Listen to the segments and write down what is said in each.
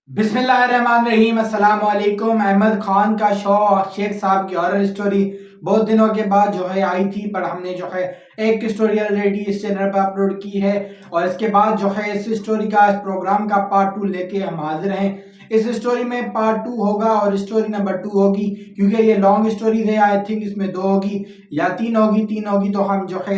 बिस्मिल्लाहिर्रहमानिर्रहीम। अस्सलाम वालेकुम। अहमद खान का शो शेख साहब की हॉरर स्टोरी बहुत दिनों के बाद जो है आई थी, पर हमने जो है एक स्टोरी ऑलरेडी इस चैनल पर अपलोड की है और इसके बाद जो है इस स्टोरी का इस प्रोग्राम का पार्ट 2 लेके हम हाजिर हैं। इस स्टोरी में पार्ट 2 होगा और स्टोरी नंबर 2 होगी, क्योंकि ये लॉन्ग स्टोरीज है। आई थिंक इसमें 2 होगी या 3 होगी। 3 होगी तो हम जो है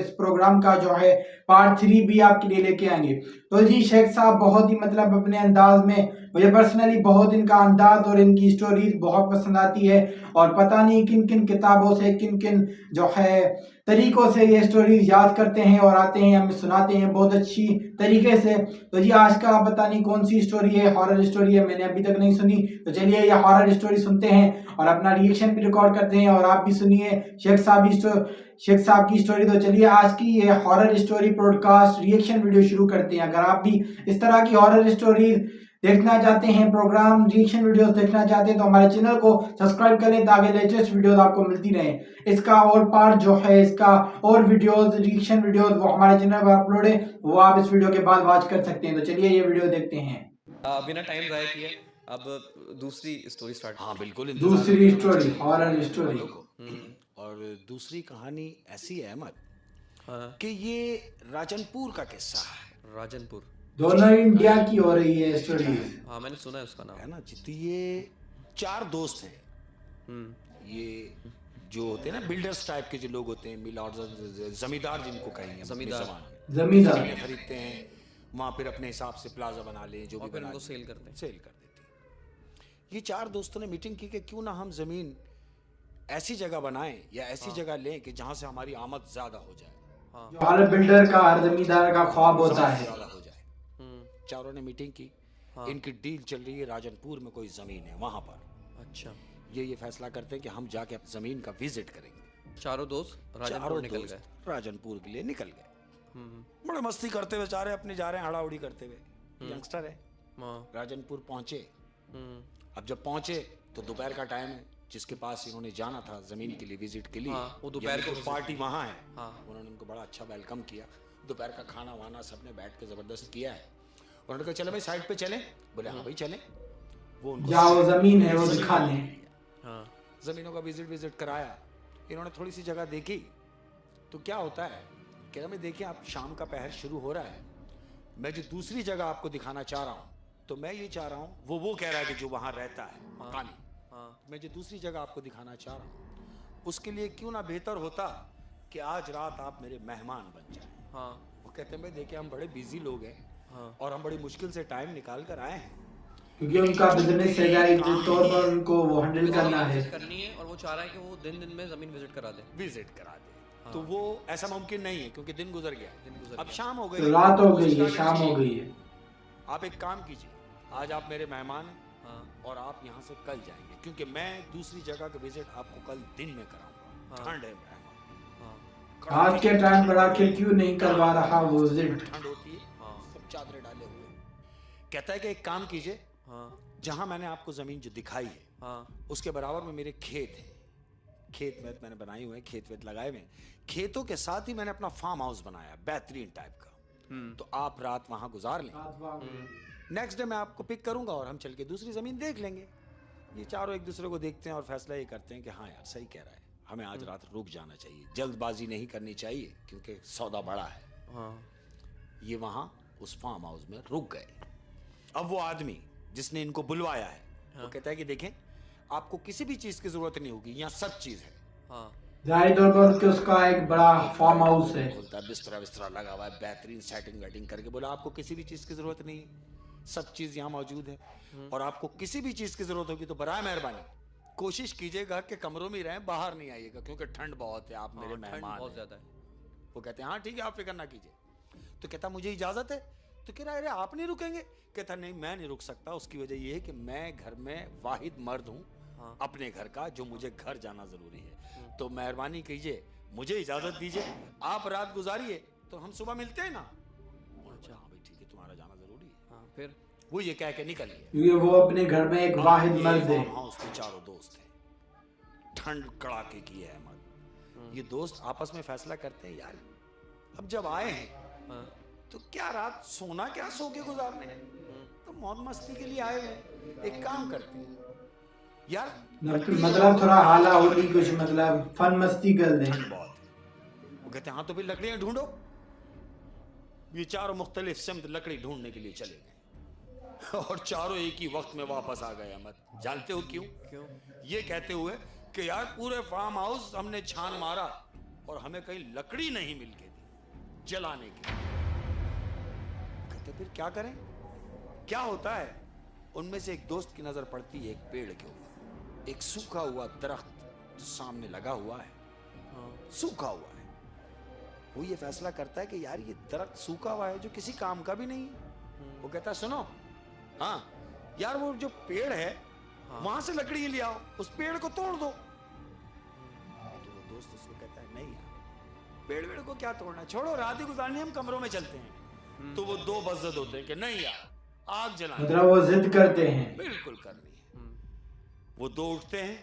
इस प्रोग्राम का जो है पार्ट 3 भी आपके लिए लेके आएंगे। तो जी शेख साहब बहुत ही मतलब अपने अंदाज में, मुझे पर्सनली बहुत इनका अंदाज और इनकी स्टोरीज बहुत पसंद आती है और पता नहीं किन किन किताबों से किन किन जो है तरीकों से ये स्टोरीज याद करते हैं और आते हैं हमें सुनाते हैं बहुत अच्छी तरीके से। तो जी आज का पता नहीं कौन सी स्टोरी है, हॉरर स्टोरी है, मैंने अभी तक नहीं सुनी। तो चलिए ये हॉरर स्टोरी सुनते हैं और अपना रिएक्शन भी रिकॉर्ड करते हैं और आप भी सुनिए शेख साहब की स्टोरी। तो चलिए आज की ये horror story podcast reaction video शुरू करते हैं। अगर आप भी इस तरह की हॉरर स्टोरीज देखना चाहते हैं, प्रोग्राम रिएक्शन वीडियोस देखना चाहते हैं, तो हमारे चैनल को सब्सक्राइब कर लें ताकि लेटेस्ट वीडियोस आपको मिलती रहे। इसका और पार्ट जो है, इसका और वीडियोस रिएक्शन वीडियोस वो हमारे चैनल पर अपलोड है, वो आप इस वीडियो के बाद वॉच कर सकते हैं। तो चलिए ये वीडियो देखते हैं। बिना टाइम ज़ाया किए अब दूसरी स्टोरी स्टार्ट। हाँ बिल्कुल, दूसरी स्टोरी हॉरर स्टोरी। और दूसरी कहानी ऐसी है अहमद हाँ, कि ये राजनपुर का किस्सा है। राजनपुर। दोनों इंडिया की हो रही है स्टोरी। हाँ, मैंने सुना है उसका नाम। है ना जितनी ये 4 दोस्त हैं। ये जो होते हैं ना बिल्डर्स टाइप के जो लोग होते हैं, मिलॉर्ड्स, जमींदार जिनको कहेंगे अपनी जमींदार। ज़बान में। जमींदार ज़मीनें खरीदते हैं, वहाँ फिर अपने हिसाब से प्लाजा बना लें, जो और भी फिर बना उनको लें, सेल करते हैं। सेल कर देते हैं। ये 4 दोस्तों ने मीटिंग की कि क्यों ना हम ज़मीन ऐसी जगह बनाएं या ऐसी जगह लें कि जहाँ से हमारी आमद ज़्यादा हो जाए, जो हर बिल्डर का, हर जमींदार का ख्वाब होता है। ज़्यादा हो जाए। चारों ने मीटिंग की। इनकी डील चल रही है, राजनपुर में कोई ज़मीन है वहाँ पर। अच्छा, ये फैसला करते हैं कि हम जाके अपनी ज़मीन का विजिट करेंगे। चारों दोस्त राजनपुर चारों निकल दोस्त गए। राजनपुर के लिए निकल गए। बड़े मस्ती करते हुए जा रहे हैं, अपने जा रहे हैं हड़ाउड़ी करते हुए। यंगस्टर है। हाँ, राजनपुर पहुंचे। अब जब पहुंचे तो दोपहर का टाइम है, जिसके पास इन्होंने जाना था जमीन के लिए, विजिट के लिए। हाँ, वो दोपहर को पार्टी वहाँ है। हाँ। उन्होंने उनको बड़ा अच्छा वेलकम किया। दोपहर का खाना वाना सबने बैठ के जबरदस्त किया है। उन्होंने कहा चले भाई साइड पे चलें। बोले हाँ भाई चलें। वो उनको जहाँ जमीन है वो दिखाने। हाँ, ज़मीनों का विजिट कराया। इन्होंने थोड़ी सी जगह देखी तो क्या होता है, कह रहा मैं देखिए आप शाम का पहर शुरू हो रहा है, मैं जो दूसरी जगह आपको दिखाना चाह रहा हूँ, तो मैं ये चाह रहा हूँ, वो कह रहा है कि जो वहाँ रहता है मकानी, मैं जो दूसरी जगह आपको दिखाना चाह रहा हूँ, उसके लिए क्यों ना बेहतर होता कि आज रात आप मेरे मेहमान बन जाएं। हाँ, वो कहते हैं भाई देखिए हम बड़े बिजी लोग हैं और हम बड़ी मुश्किल से टाइम निकाल कर आए हैं, क्योंकि उनका बिजनेस है, जाहिर तौर पर उनको वो हैंडल करना है। करनी है और वो चाह रहा है कि वो दिन दिन में जमीन विजिट करा दे। विजिट करा दे। तो वो ऐसा मुमकिन नहीं है क्योंकि दिन गुजर गया, अब शाम हो गई, तो रात हो गई है, शाम हो गई है। आप एक काम कीजिए, आज आप मेरे मेहमान हैं और आप यहाँ से कल जाएंगे, क्योंकि मैं दूसरी जगह का विजिट आपको कल दिन में कराऊंगा। ठंड है मेहमान, आज के टाइम पर आखिर क्यों नहीं करवा रहा वो विजिट? ठंड होती है, सब चादरें डाले हुए। कहता है कि एक काम कीजिए, जहाँ मैंने आपको जमीन जो दिखाई है उसके बराबर में मेरे खेत है, खेत में मैंने बनाए हुए हैं, खेत वेत लगाए हुए, खेतों के साथ ही मैंने अपना फार्म हाउस बनाया बेहतरीन टाइप का। तो आप रात वहां गुजार लें, नेक्स्ट डे मैं आपको पिक करूंगा और हम चल के दूसरी जमीन देख लेंगे। ये चारों एक दूसरे को देखते हैं और फैसला ये करते हैं कि हाँ यार सही कह रहा है, हमें आज रात रुक जाना चाहिए, जल्दबाजी नहीं करनी चाहिए क्योंकि सौदा बड़ा है। ये वहां उस फार्म हाउस में रुक गए। अब वो आदमी जिसने इनको बुलवाया है वो कहता है कि देखें आपको किसी भी चीज की जरूरत नहीं होगी, यहाँ सब चीज है। जाहिर तौर पर कि उसका एक बड़ा फार्म हाउस है, खुलता है, बिस्तरा विस्तरा लगा हुआ है, बेहतरीन सेटिंग वेटिंग करके बोला आपको किसी भी चीज की जरूरत नहीं है, सब चीज यहाँ मौजूद है, और आपको किसी भी चीज की जरूरत होगी तो बराए मेहरबानी कोशिश कीजिएगा कि कमरों में रहें, बाहर नहीं आइएगा क्योंकि ठंड बहुत है, आप मेरे मेहमान बहुत ज्यादा है। वो कहते हैं हाँ ठीक है आप फिक्र ना कीजिए। तो कहता मुझे इजाजत है, तो कह रहा है अरे आप नहीं रुकेंगे? कहता नहीं मैं नहीं रुक सकता, उसकी वजह यह है कि मैं घर में वाहिद मर्द हूँ अपने घर का, जो मुझे घर जाना जरूरी है, तो मेहरबानी कीजिए मुझे इजाजत दीजिए, आप रात गुजारिए तो हम सुबह मिलते हैं ना। अच्छा हाँ भाई ठीक है, तुम्हारा जाना जरूरी है। फिर वो ये कह के निकल गए क्योंकि वो अपने घर में एक वाहिद मर्द है। हाउस में चारों दोस्त हैं, ठंड कड़ाके की है अहमद। ये दोस्त आपस में फैसला करते हैं यार अब जब आए हैं तो क्या रात सोना क्या सो के गुजारने हैं, तो मौज मस्ती के लिए आए हैं, एक काम करते हैं यार, मतलब थोड़ा हाला होली कुछ मतलब फन मस्ती कर लें। ठंड बहुत है। वो कहते हैं हाँ तो फिर लकड़ियां ढूंढो। ये चारों मुख्तलिफ सिमत लकड़ी ढूंढने के लिए चले गए और चारों एक ही वक्त में वापस आ गए। अहमद जानते हो क्यों? ये कहते हुए कि यार पूरे फार्म हाउस हमने छान मारा और हमें कहीं लकड़ी नहीं मिल के दी जलाने की। कहते फिर क्या करें? क्या होता है? उनमें से एक दोस्त की नजर पड़ती है एक पेड़ के ऊपर, एक सूखा हुआ दरख्त जो सामने लगा हुआ है, सूखा हुआ है। वो ये फैसला करता है कि यार ये दरख्त सूखा हुआ है जो किसी काम का भी नहीं है। वो कहता है सुनो, हाँ यार वो जो पेड़ है वहां से लकड़ी ले आओ, उस पेड़ को तोड़ दो। तो वो दोस्त उसको कहता है नहीं यार, पेड़ वेड़ को क्या तोड़ना, छोड़ो रात ही गुजारनी, हम कमरों में चलते हैं। तो वो दो बज़द होते हैं कि नहीं यार आग जलानी, मतलब वो जिद करते हैं, बिल्कुल करनी है। वो दो उठते हैं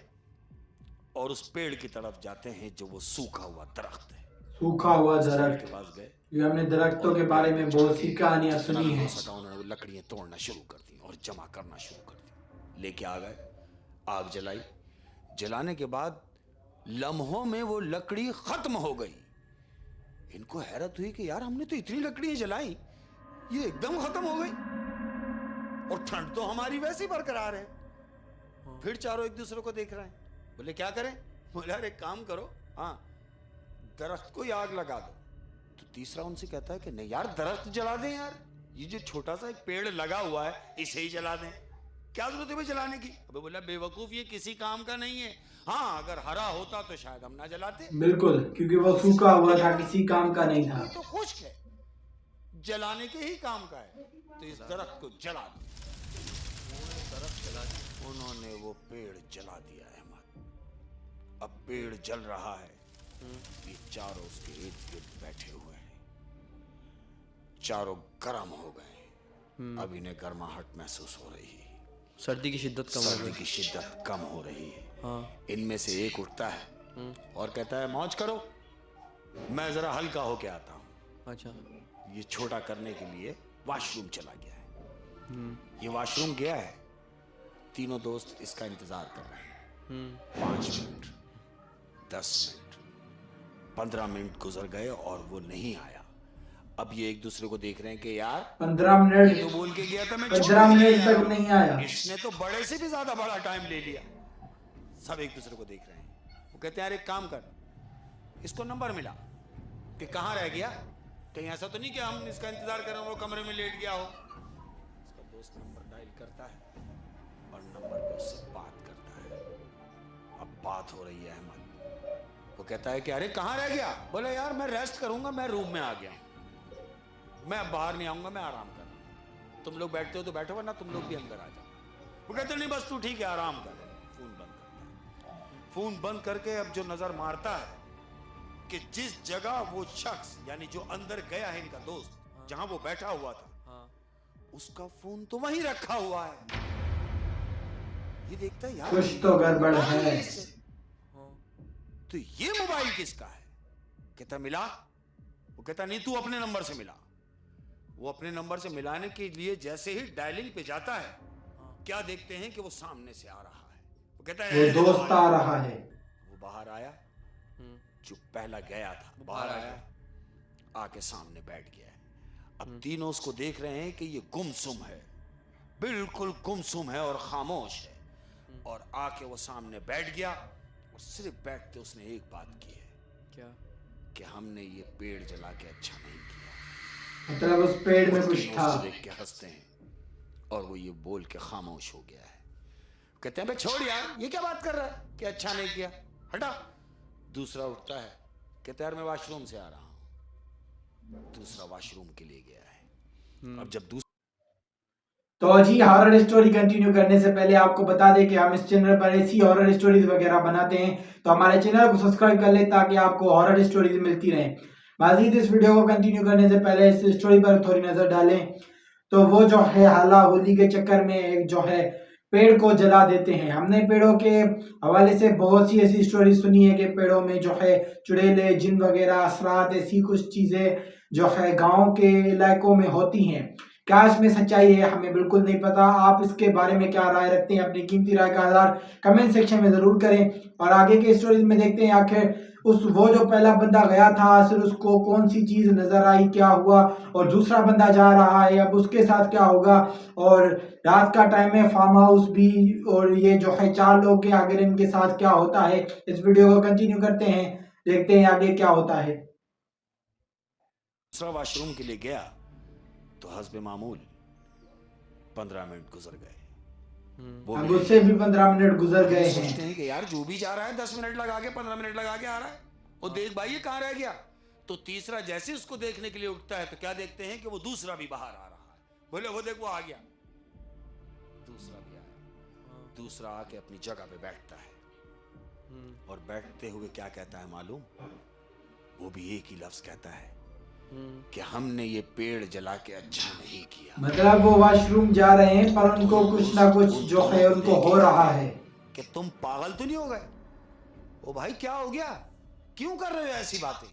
और उस पेड़ की तरफ जाते हैं जो वो सूखा हुआ दरख्त है। सूखा हुआ के दरख्त। पास गए, ये हमने दरख्तों के बारे में बहुत सी कहानियां सुनी हैं। उन्होंने लकड़ियां तोड़ना शुरू कर दी और जमा करना शुरू कर दी। लेके आ गए, आग जलाई। जलाने के बाद लम्हों में वो लकड़ी खत्म हो गई। इनको हैरत हुई कि यार हमने तो इतनी लकड़ियां जलाई, ये एकदम खत्म हो गई और ठंड तो हमारी वैसे ही बरकरार है। फिर चारों एक दूसरे को देख रहे हैं, बोले क्या करें? बोले यार एक काम करो, हाँ दरख्त को ही आग लगा दो। तो तीसरा उनसे कहता है कि नहीं यार दरख्त जला दें यार, ये जो छोटा सा एक पेड़ लगा हुआ है इसे ही जला दें, क्या जरूरत है भाई जलाने की? अबे बोला बेवकूफ ये किसी काम का नहीं है। हाँ अगर हरा होता तो शायद हम ना जलाते। बिल्कुल, क्योंकि वो सूखा हुआ था, किसी काम का नहीं था। ये तो खुश्क है, जलाने के ही काम का है, तो इस दरख्त को जला दो। उन्होंने वो पेड़ जला दिया अहमद। अब पेड़ जल रहा है, ये चारों उसके इर्द गिर्द बैठे हुए हैं, चारों गर्म हो गए। अब इन्हें गर्माहट महसूस हो रही है, सर्दी की शिद्दत कम हो सर्दी गई। की शिद्दत कम हो रही है। हाँ। इनमें से एक उठता है और कहता है मौज करो, मैं जरा हल्का होके आता हूं। अच्छा। ये छोटा करने के लिए वॉशरूम चला गया है। ये वॉशरूम गया है, तीनों दोस्त इसका इंतजार कर रहे हैं। 5 मिनट, 10 मिनट, 15 मिनट गुजर गए और वो नहीं आया। अब ये एक दूसरे को देख रहे हैं कि यार 15 मिनट तो बोल के गया था मैं 15 मिनट तक नहीं आया। इसने तो बड़े से भी ज्यादा बड़ा टाइम ले लिया। सब एक दूसरे को देख रहे हैं। वो कहते हैं यार एक काम कर, इसको नंबर मिला कि कहाँ रह गया, कहीं ऐसा तो नहीं कि हम इसका इंतजार कर रहे हो वो कमरे में लेट गया हो। इसका दोस्त नंबर डायल करता है और नंबर पे उससे बात करता है। अब बात हो रही है अहमद। वो कहता है कि अरे कहाँ रह गया? बोले यार मैं रेस्ट करूंगा, मैं रूम में आ गया, मैं अब बाहर नहीं आऊंगा, मैं आराम कर रहा हूं। तुम लोग बैठते हो तो बैठो, वरना तुम लोग भी अंदर आ जाओ। वो कहते नहीं बस तू ठीक है आराम कर। फोन बंद करता है। फोन बंद करके अब जो नजर मारता है कि जिस जगह वो शख्स यानी जो अंदर गया है इनका दोस्त, जहां वो बैठा हुआ था, उसका फोन तो वहीं रखा हुआ है। ये देखता है यार कुछ तो गड़बड़ है। तो ये मोबाइल किसका है? कहता मिला। वो कहता नहीं तू अपने नंबर से मिला। वो अपने नंबर से मिलाने के लिए जैसे ही डायलिंग पे जाता है, क्या देखते हैं कि वो सामने से आ रहा है। वो कहता है वो दोस्त आ रहा है। वो बाहर आया, जो पहला गया था बाहर आया, आके सामने बैठ गया है। अब तीनों उसको देख रहे हैं कि ये गुमसुम है, बिल्कुल गुमसुम है और खामोश है। और आके वो सामने बैठ गया और सिर्फ बैठते उसने एक बात की है, क्या? कि हमने ये पेड़ जला के अच्छा नहीं किया। मतलब उस पेड़ में कुछ था। देख के हंसते हैं और वो ये बोल के खामोश हो गया है। कहते हैं बे छोड़ यार, ये क्या बात कर रहा है कि अच्छा नहीं किया, हटा। दूसरा उठता है, कहता है यार मैं वॉशरूम से आ रहा हूं। दूसरा वॉशरूम के लिए गया है। अब जब तो जी हॉरर स्टोरी कंटिन्यू करने से पहले आपको बता दें कि हम इस चैनल पर ऐसी हॉरर स्टोरीज वगैरह बनाते हैं, तो हमारे चैनल को सब्सक्राइब कर ले ताकि आपको हॉरर स्टोरीज मिलती रहें। मज़ीद इस वीडियो को कंटिन्यू करने से पहले इस स्टोरी पर थोड़ी नजर डालें। तो वो जो है हाला होली के चक्कर में एक जो है पेड़ को जला देते हैं। हमने पेड़ों के हवाले से बहुत सी ऐसी स्टोरी सुनी है कि पेड़ों में जो है चुड़ैले, जिन वगैरह, असरात, ऐसी कुछ चीज़ें जो है गांव के इलाकों में होती हैं। क्या इसमें सच्चाई है हमें बिल्कुल नहीं पता। आप इसके बारे में क्या राय रखते हैं? अपनी कीमती राय का इज़हार कमेंट सेक्शन में ज़रूर करें। और आगे की स्टोरीज में देखते हैं आखिर वो जो पहला बंदा गया था आखिर उसको कौन सी चीज़ नज़र आई, क्या हुआ, और दूसरा बंदा जा रहा है अब उसके साथ क्या होगा। और रात का टाइम है, फार्म हाउस भी, और ये जो है 4 लोग हैं, आखिर इनके साथ क्या होता है। इस वीडियो को कंटिन्यू करते हैं, देखते हैं आगे क्या होता है। दूसरा वॉशरूम के लिए गया तो हस्बे मामूल 15 मिनट गुजर गए। वो अब उससे भी 15 मिनट गुजर गए हैं। सोचते हैं कि यार जो भी जा रहा है 10 मिनट लगा के 15 मिनट लगा के आ रहा है, और देख भाई ये कहाँ रह गया। तो तीसरा जैसे उसको देखने के लिए उठता है तो क्या देखते हैं कि वो दूसरा भी बाहर आ रहा है। बोले वो देख वो आ गया, दूसरा भी आया। दूसरा आके अपनी जगह पे बैठता है और बैठते हुए क्या कहता है मालूम? वो भी एक ही लफ्ज कहता है कि हमने ये पेड़ जला के अच्छा नहीं किया। मतलब वो वॉशरूम जा रहे हैं पर उनको कुछ ना कुछ जो है उनको हो रहा है कि तुम पागल तो नहीं हो गए? ओ भाई क्या हो गया, क्यों कर रहे हो ऐसी बातें?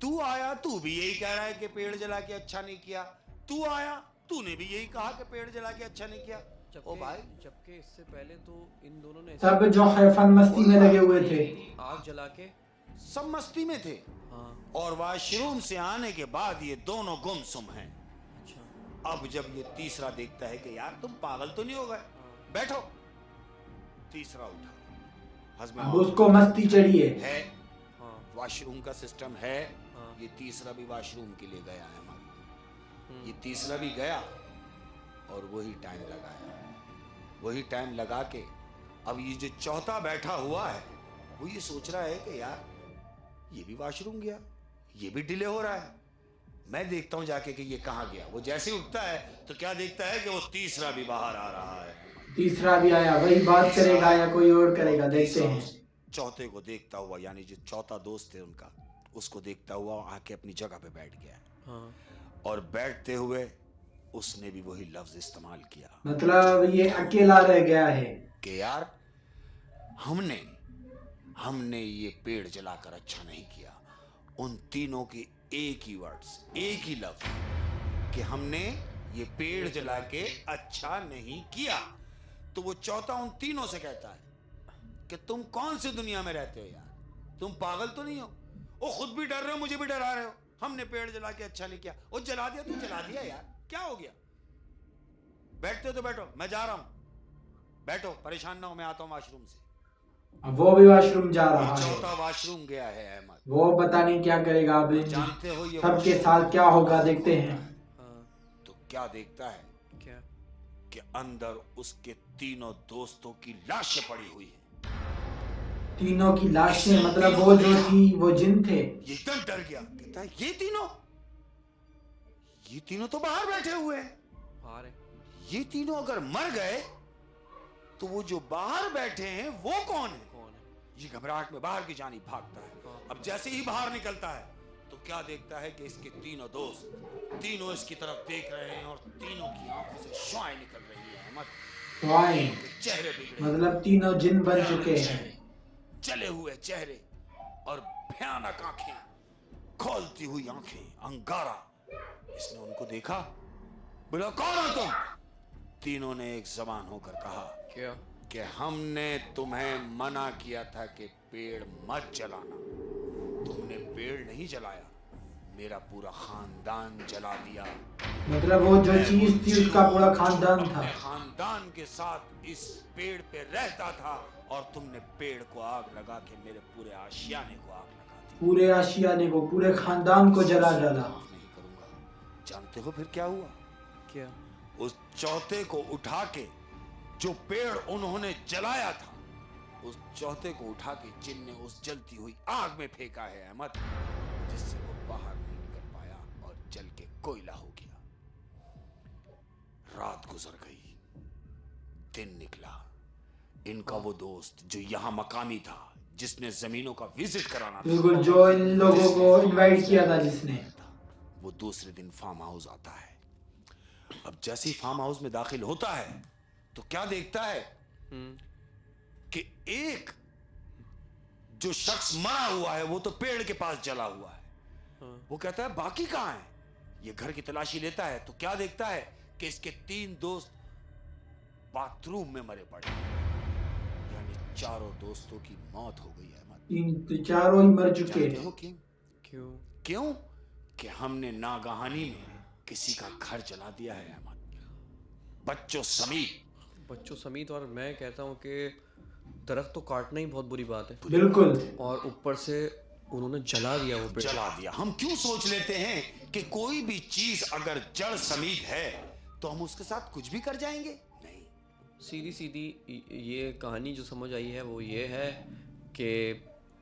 तू आया तू भी यही कह रहा है कि पेड़ जला के अच्छा नहीं किया, तू आया तूने भी यही कहा कि पेड़ जला के अच्छा नहीं किया। ओ भाई जबकि इससे पहले तो इन दोनों ने सब जो है फन मस्ती में लगे हुए थे, आग जला के सब मस्ती में थे। हाँ और वॉशरूम से आने के बाद ये दोनों गुमसुम हैं। अच्छा अब जब ये तीसरा देखता है कि यार तुम पागल तो नहीं हो गए, बैठो। तीसरा उठा, हस्बैंड अब उसको मस्ती चढ़ी है। हाँ वॉशरूम का सिस्टम है। हाँ। ये तीसरा भी वॉशरूम के लिए गया है ये तीसरा भी गया और वही टाइम लगाया। वही टाइम लगा के अब ये जो चौथा बैठा हुआ है वो ये सोच रहा है कि यार ये भी वॉशरूम गया, ये भी डिले हो रहा है, मैं देखता हूं जाके कि ये कहां गया। वो जैसे उठता है तो क्या देखता है कि वो तीसरा भी बाहर आ रहा है। तीसरा भी आया, वही बात करेगा या कोई और करेगा, देखते हैं। चौथे को देखता हुआ, यानी जो चौथा दोस्त है उनका, उसको देखता हुआ आके अपनी जगह पे बैठ गया। हाँ और बैठते हुए उसने भी वही लफ्ज इस्तेमाल किया, मतलब ये अकेला रह गया है कि यार हमने ये पेड़ जलाकर अच्छा नहीं किया। उन तीनों की एक ही वर्ड्स, एक ही लफ्ज कि हमने ये पेड़ जला के अच्छा नहीं किया। तो वो चौथा उन तीनों से कहता है कि तुम कौन सी दुनिया में रहते हो यार, तुम पागल तो नहीं हो? वो खुद भी डर रहे हो, मुझे भी डरा रहे हो। हमने पेड़ जला के अच्छा नहीं किया, वो जला दिया तो जला दिया यार, क्या हो गया? बैठते हो तो बैठो, मैं जा रहा हूं, बैठो, परेशान ना हो, मैं आता हूं वॉशरूम से। अब वो भी वॉशरूम जा रहा है। चौथा वॉशरूम गया है अहमद, वो पता नहीं क्या करेगा अब, जानते हो ये सबके साथ क्या होगा, देखते हैं। तो क्या देखता है क्या कि अंदर उसके तीनों दोस्तों की लाशें पड़ी हुई हैं। तीनों की लाशें, मतलब वो जो थी वो जिन थे। ये एकदम डर गया, कहता है ये तीनों तो बाहर बैठे हुए हैं। बाहर है ये तीनों अगर मर गए तो वो जो बाहर बैठे हैं वो कौन है? ये घबराहट में बाहर की जानिब भागता है। अब जैसे ही बाहर निकलता है तो क्या देखता है कि इसके तीनों दोस्त तीनों इसकी तरफ देख रहे हैं और तीनों की आंखों से श्वाएं निकल रही है। अहमद चेहरे बिगड़े, मतलब तीनों जिन बन चुके हैं, जले हुए चेहरे और भयानक आंखें, खोलती हुई आंखें, अंगारा। इसने उनको देखा, बोला कौन हो तुम? तीनों ने एक जबान होकर कहा क्या कि हमने तुम्हें मना किया था कि पेड़ मत जलाना। तुमने पेड़ नहीं जलाया, मेरा पूरा खानदान जला दिया। मतलब वो जो चीज थी उसका पूरा खानदान था। अपने खानदान के साथ इस पेड़ पे रहता था और तुमने पेड़ को आग लगा के मेरे पूरे आशियाने को आग लगा दी। पूरे आशियाने को, पूरे खानदान को जला डाला। माफ नहीं करूंगा। जानते हो फिर क्या हुआ? क्या उस चौथे को उठा के, जो पेड़ उन्होंने जलाया था, उस चौथे को उठा के जिनने उस जलती हुई आग में फेंका है अहमद, जिससे वो बाहर नहीं निकल पाया और जल के कोयला हो गया। रात गुजर गई, दिन निकला। इनका वो दोस्त जो यहाँ मकामी था, जिसने जमीनों का विजिट कराना था, बिल्कुल, जो इन लोगों को इनवाइट किया था जिसने, वो दूसरे दिन फार्म हाउस आता है। अब जैसे ही फार्म हाउस में दाखिल होता है तो क्या देखता है कि एक जो शख्स मरा हुआ है वो तो पेड़ के पास जला हुआ है। वो कहता है बाकी कहां है? ये घर की तलाशी लेता है तो क्या देखता है कि इसके 3 दोस्त बाथरूम में मरे पड़े, यानी चारों दोस्तों की मौत हो गई अहमद। तो चारों ही मर चुके जानते हैं। हो क्यों? क्यों? क्यों कि हमने नागहानी में किसी का घर जला दिया है अहमद, बच्चों समेत। बच्चों समेत। और मैं कहता हूँ कि दरख्त तो काटना ही बहुत बुरी बात है, बिल्कुल। और ऊपर से उन्होंने जला दिया वो पेड़। जला दिया। हम क्यों सोच लेते हैं कि कोई भी चीज अगर जड़ समीत है तो हम उसके साथ कुछ भी कर जाएंगे? नहीं। सीधी सीधी ये कहानी जो समझ आई है वो ये है कि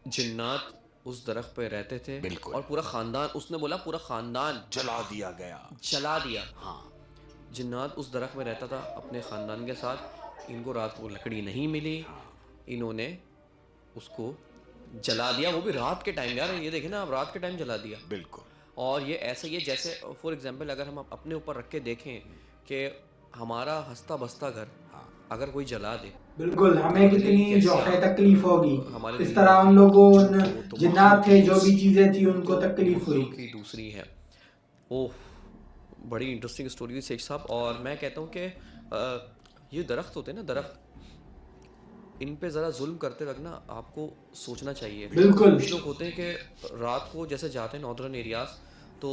जिन्नात उस दरख्त पे रहते थे, बिल्कुल। और पूरा खानदान, उसने बोला पूरा खानदान जला दिया गया। जला दिया। हाँ। जिन्नात उस दरख्त में रहता था अपने ख़ानदान के साथ। इनको रात को लकड़ी नहीं मिली, इन्होंने उसको जला दिया, वो भी रात के टाइम। यार ये देखें ना, आप रात के टाइम जला दिया। बिल्कुल। और ये ऐसे ही है जैसे फॉर एग्जांपल अगर हम अपने ऊपर रख के देखें कि हमारा हंसता बसता घर अगर कोई जला दे, बिल्कुल, हमें कितनी जो है तकलीफ होगी। हमारे इस लिए तरह उन लोगों, उन जिन्नात थे, जो भी चीजें थी, उनको तकलीफ हुई। की दूसरी है। ओह, बड़ी इंटरेस्टिंग स्टोरी थी शेख साहब। और मैं कहता हूँ कि ये दरख्त होते हैं ना, दरख्त, इन पे ज़रा जुल्म करते वक्त ना आपको सोचना चाहिए। बिल्कुल। कुछ लोग होते हैं कि रात को जैसे जाते हैं नॉर्दर्न एरियाज, तो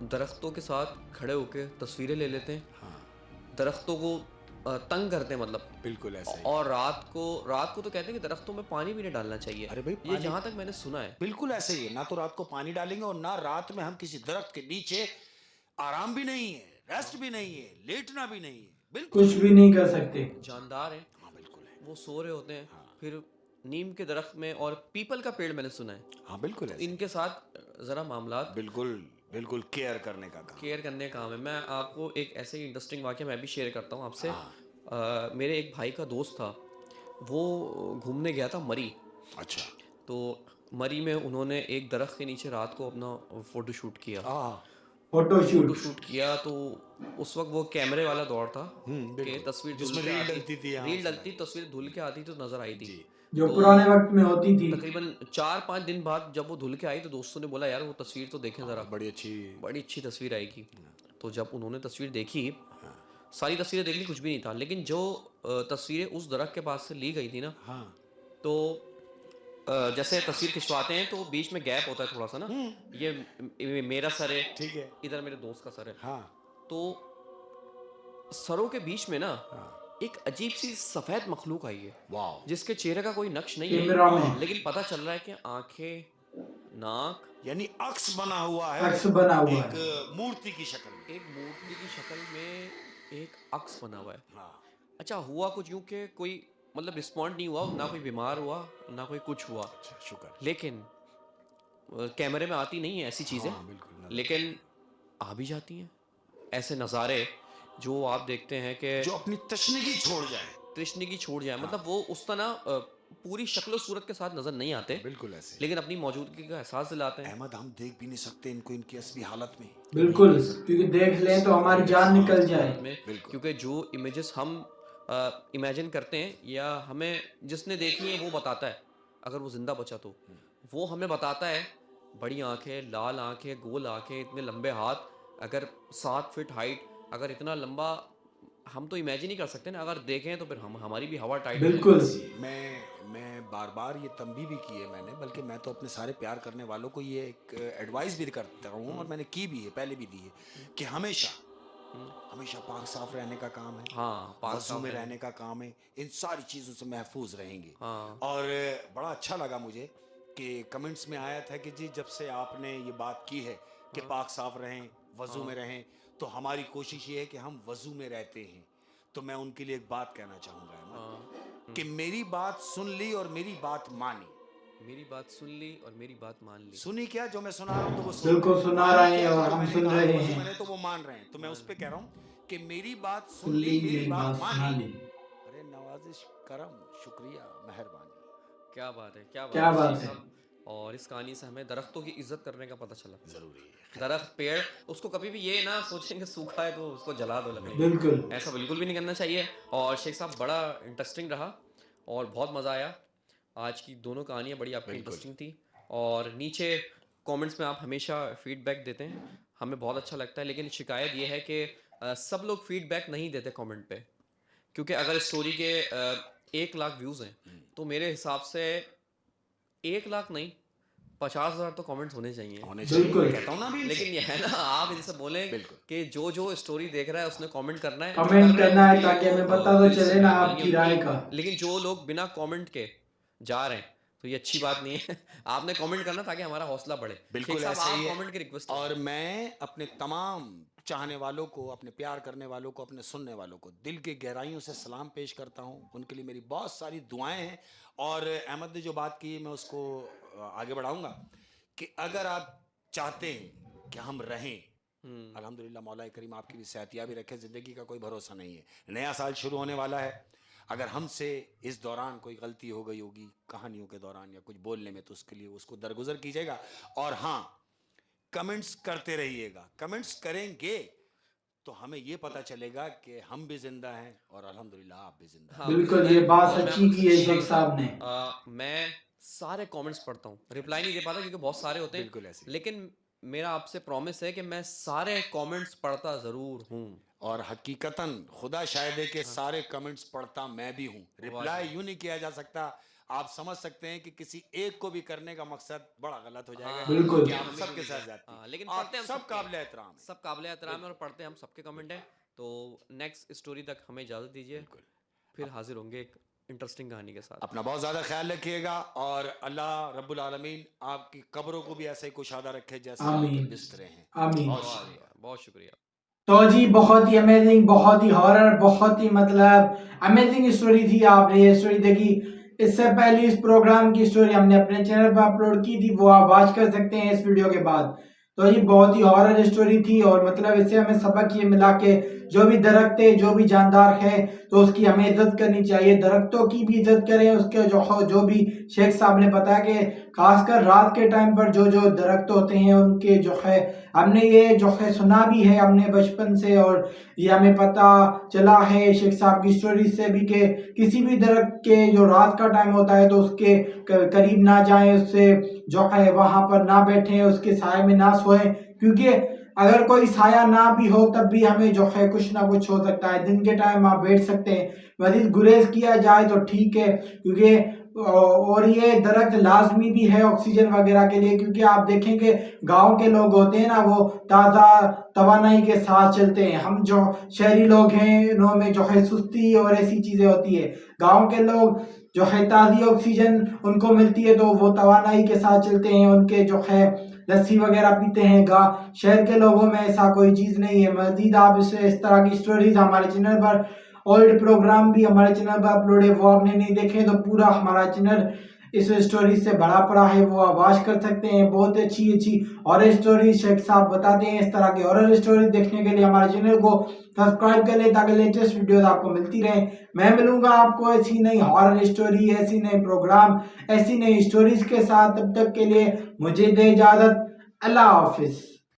दरख्तों के साथ खड़े होकर तस्वीरें ले लेते हैं, दरख्तों को तंग करते हैं, मतलब बिल्कुल ऐसा ही। और रात को तो कहते हैं कि दरख्तों में पानी भी नहीं डालना चाहिए। अरे भाई, ये जहाँ तक मैंने सुना है। बिल्कुल ऐसे ही है। ना तो रात को पानी डालेंगे और ना रात में हम किसी दरख्त के नीचे, आराम भी नहीं है, रेस्ट भी नहीं है, लेटना भी नहीं है, बिल्कुल कुछ भी नहीं कर सकते। जानदार हैं, हाँ बिल्कुल है। वो सो रहे होते हैं। फिर नीम के दरख्त में, और पीपल का पेड़ मैंने सुना है, हाँ बिल्कुल ऐसे। इनके साथ ज़रा मामलात बिल्कुल बिल्कुल केयर करने का काम। केयर करने का काम है। मैं आपको एक ऐसे ही इंटरेस्टिंग वाक़या मैं भी शेयर करता हूँ आपसे। मेरे एक भाई का दोस्त था, वो घूमने गया था मरी। अच्छा। तो मरी में उन्होंने एक दरख्त के नीचे रात को अपना फ़ोटो शूट किया। Photo photo shoot. शूट किया तो उस वक्त वो कैमरे वाला दौर था कि बिल्कुल। तस्वीर जिसमें धुल के रील आती, डलती थी, हाँ, रील डलती, तस्वीर धुल के आती तो नज़र आई थी। जो तो पुराने वक्त में होती थी। तकरीबन 4-5 दिन बाद जब वो धुल के आई तो दोस्तों ने बोला यार वो तस्वीर तो देखें ज़रा, बड़ी अच्छी तस्वीर आएगी। तो जब उन्होंने तस्वीर देखी, सारी तस्वीरें देख ली, कुछ भी नहीं था, लेकिन जो तस्वीरें उस दरख्त के पास से ली गई थी ना, हाँ। तो जैसे तस्वीर खिंचवाते हैं तो बीच में गैप होता है थोड़ा सा ना, ये मेरा सर है, ठीक है। इधर मेरे दोस्त का सर है, हाँ। तो सरों के बीच में ना एक अजीब सी सफेद मखलूक आई है, वाह। जिसके चेहरे का कोई नक्श नहीं कैमरा है, में। लेकिन पता चल रहा है कि आंखें, नाक, यानी अक्स बना हुआ है, अक्स बना हुआ एक है। मूर्ति की शक्ल में। एक मूर्ति की शक्ल में एक अक्स बना हुआ है। हाँ। अच्छा, हुआ कुछ यूं कि कोई मतलब रिस्पॉन्ड नहीं हुआ, ना कोई बीमार हुआ, ना कोई कुछ हुआ, अच्छा, शुक्र। लेकिन कैमरे में आती नहीं है ऐसी चीज़ें, हाँ, बिल्कुल। लेकिन आ भी जाती हैं ऐसे नज़ारे जो आप देखते हैं कि जो अपनी तशनीगी छोड़ जाए। तृष्णिकी छोड़ जाए, मतलब वो उस तरह पूरी शक्ल सूरत के साथ नज़र नहीं आते, बिल्कुल ऐसे। लेकिन अपनी मौजूदगी का एहसास दिलाते हैं। अहमद, हम देख भी नहीं सकते इनको इनकी असली हालत में। बिल्कुल, क्योंकि देख लें तो हमारी जान निकल जाए। बिल्कुल। क्योंकि जो इमेजेस हम इमेजिन करते हैं या हमें जिसने देखी है वो बताता है, अगर वो जिंदा बचा तो वो हमें बताता है, बड़ी आंखें, लाल आंखें, गोल आंखें, इतने लंबे हाथ, अगर 7 फीट हाइट, अगर इतना लंबा, हम तो इमेजिन ही कर सकते हैं ना, अगर देखें तो फिर हमारी भी हवा टाइट हो बिल्कुल। जाएगी। मैं बार बार ये तंबी भी की है मैंने, बल्कि मैं तो अपने सारे प्यार करने वालों को ये एक एडवाइस भी करता हूँ, और मैंने की भी है, पहले भी दी है, कि हमेशा पाक साफ रहने का काम है। हाँ, पाक वज़ू साफ में रहने। रहने का काम है। इन सारी चीज़ों से महफूज रहेंगे। हाँ। और बड़ा अच्छा लगा मुझे कि कमेंट्स में आया था कि जी जब से आपने ये बात की है कि पाक साफ रहें, वज़ू में रहें, तो हमारी कोशिश ये है कि हम वज़ू में रहते हैं। तो मैं उनके लिए एक बात कहना चाहूँगा अहमद, कि मेरी बात सुन ली और मेरी बात मानी। मेरी बात सुन ली और मेरी बात मान ली। सुनी क्या, जो मैं सुना रहा हूँ तो वो सुन बिल्कुल रहे हैं। सुना मानी रहे हैं क्या, और जो हम मैंने सुन कहा रहे वज़ू हैं। में रहे, तो वो मान रहे हैं। तो मैं उस पे कह रहा हूँ कि मेरी बात सुन ली, मेरी बात सुना ली। अरे नवाजिश, करम, शुक्रिया, मेहरबानी। क्या बात है, क्या क्या बात बात है है। साहब। और इस कहानी से हमें दरख्तों की इज्जत करने का पता चला। जरूरी है। दरख्त, पेड़, उसको कभी भी ये ना सोचेंगे सूखा है तो उसको जला दो लकड़ी, बिल्कुल। ऐसा बिल्कुल भी नहीं करना चाहिए। और शेख साहब, बड़ा इंटरेस्टिंग रहा और बहुत मज़ा आया। आज की दोनों कहानियाँ बड़ी आपकी इंटरेस्टिंग थी। और नीचे कमेंट्स में आप हमेशा फीडबैक देते हैं, हमें बहुत अच्छा लगता है, लेकिन शिकायत ये है कि सब लोग फीडबैक नहीं देते कमेंट पे, क्योंकि अगर स्टोरी के 1 लाख व्यूज़ हैं तो मेरे हिसाब से 1 लाख नहीं, 50,000 तो कमेंट्स होने चाहिए। होने चाहिए, बिल्कुल। कहता हूँ ना अभी इनसे। लेकिन ये है ना, आप इनसे बोलें बिल्कुल। कि जो जो स्टोरी देख रहा है उसने कमेंट करना है, जो कमेंट कर रहे हैं करना है उनके लिए ताकि हमें तो पता तो दिल से चले ना मेहरबानी आपकी राय उनकी। का। लेकिन जो लोग बिना कमेंट के जा रहे हैं तो ये अच्छी बात नहीं है। आपने कमेंट करना ताकि हमारा हौसला बढ़े। बिल्कुल शेख साहब, ऐसे आप ही है। कमेंट की रिक्वेस्ट और मैं अपने तमाम चाहने वालों को, अपने प्यार करने वालों को, अपने सुनने वालों को दिल की गहराइयों से सलाम पेश करता हूँ। उनके लिए मेरी बहुत सारी दुआएं हैं। और अहमद ने जो बात की मैं उसको आगे बढ़ाऊंगा कि अगर आप चाहते हैं कि हम रहें, अल्हम्दुलिल्लाह मौला करीम आपकी भी सेहतियाबी रखे। ज़िंदगी का कोई भरोसा नहीं है, नया साल शुरू होने वाला है। अगर हमसे इस दौरान कोई गलती हो गई होगी कहानियों के दौरान या कुछ बोलने में, तो उसके लिए उसको दरगुजर कीजिएगा। और हाँ, कमेंट्स करते रहिएगा। कमेंट्स करेंगे तो हमें ये पता चलेगा कि हम भी जिंदा हैं और अल्हम्दुलिल्लाह आप भी जिंदा हैं। हाँ, बिल्कुल, ये बात और मैं सच्ची आपको की है सच्ची शेख बात साहब बताऊं, ने। मैं सारे कमेंट्स पढ़ता हूँ, रिप्लाई नहीं दे पाता क्योंकि बहुत सारे होते बिल्कुल हैं, ऐसे। लेकिन मेरा आपसे प्रॉमिस है कि मैं सारे कमेंट्स पढ़ता ज़रूर हूँ। और हकीकतन खुदा शायद है कि सारे कमेंट्स पढ़ता मैं भी हूँ। रिप्लाई यूं नहीं किया जा सकता। आप समझ सकते हैं कि किसी एक को भी करने का मकसद बड़ा गलत हो जाएगा, बिल्कुल। कि आप सबके साथ जाते हाँ, हैं। लेकिन आप पढ़ते हम सब सबके। काबिल एहतराम हैं। सब काबिल एहतराम है और पढ़ते हम सबके कमेंट हैं। तो नेक्स्ट स्टोरी तक हमें इजाज़त दीजिए, बिल्कुल। फिर हाजिर होंगे एक इंटरेस्टिंग कहानी के साथ। अपना बहुत ज्यादा ख्याल रखिएगा और अल्लाह रब्बुल आलमीन आपकी कब्रों को भी ऐसे ही कुशादा रखे जैसे आपके आमीन। बिस्तरे हैं। आमीन। बहुत बहुत शुक्रिया। बहुत शुक्रिया। तो जी बहुत ही अमेजिंग, बहुत ही हॉरर, बहुत ही मतलब अमेजिंग स्टोरी थी। आपने ये स्टोरी देखी, इससे पहले इस प्रोग्राम की स्टोरी हमने अपने चैनल पर अपलोड की थी, वो आप वॉच कर सकते हैं इस वीडियो के बाद। तो ये बहुत ही हॉरर स्टोरी थी और मतलब इससे हमें सबक ये मिला कि जो भी दरख्त है, जो भी जानदार है, तो उसकी हमें इज्जत करनी चाहिए। दरख्तों की भी इज्जत करें। उसके जो भी शेख साहब ने बताया कि खासकर रात के टाइम पर जो जो दरख्त होते हैं उनके जो है, हमने ये जो है सुना भी है अपने बचपन से, और ये हमें पता चला है शेख साहब की स्टोरी से भी कि किसी भी दरख्त के जो रात का टाइम होता है तो उसके करीब ना जाएं, उससे जो है वहां पर ना बैठें, उसके साए में ना सोएं, क्योंकि अगर कोई साया ना भी हो तब भी हमें जो है कुछ ना कुछ हो सकता है। दिन के टाइम आप बैठ सकते हैं, मजीद गुरेज किया जाए तो ठीक है, क्योंकि और ये दरख्त लाजमी भी है ऑक्सीजन वगैरह के लिए, क्योंकि आप देखेंगे गांव के लोग होते हैं ना, वो ताज़ा तवानाई के साथ चलते हैं। हम जो शहरी लोग हैं इनमें जो है सुस्ती और ऐसी चीज़ें होती है। गांव के लोग जो है ताज़ी ऑक्सीजन उनको मिलती है तो वो तवानाई के साथ चलते हैं, उनके जो है लस्सी वगैरह पीते हैं। शहर के लोगों में ऐसा कोई चीज़ नहीं है। मज़ीद आप इस तरह की स्टोरीज हमारे चैनल पर, ओल्ड प्रोग्राम भी हमारे चैनल पर अपलोड है, वो आपने नहीं देखे तो पूरा हमारा चैनल इस स्टोरी से भरा पड़ा है, वो आप वॉच कर सकते हैं। बहुत अच्छी अच्छी हॉरर स्टोरी शेख साहब बताते हैं। इस तरह की हॉरर स्टोरी देखने के लिए हमारे चैनल को सब्सक्राइब कर ले ताकि लेटेस्ट वीडियोस आपको मिलती रहे। मैं मिलूंगा आपको ऐसी नई हॉरर स्टोरी, ऐसी नई प्रोग्राम, ऐसी नई स्टोरीज के साथ। तब तक के लिए मुझे दे इजाजत। अल्लाह हाफिज।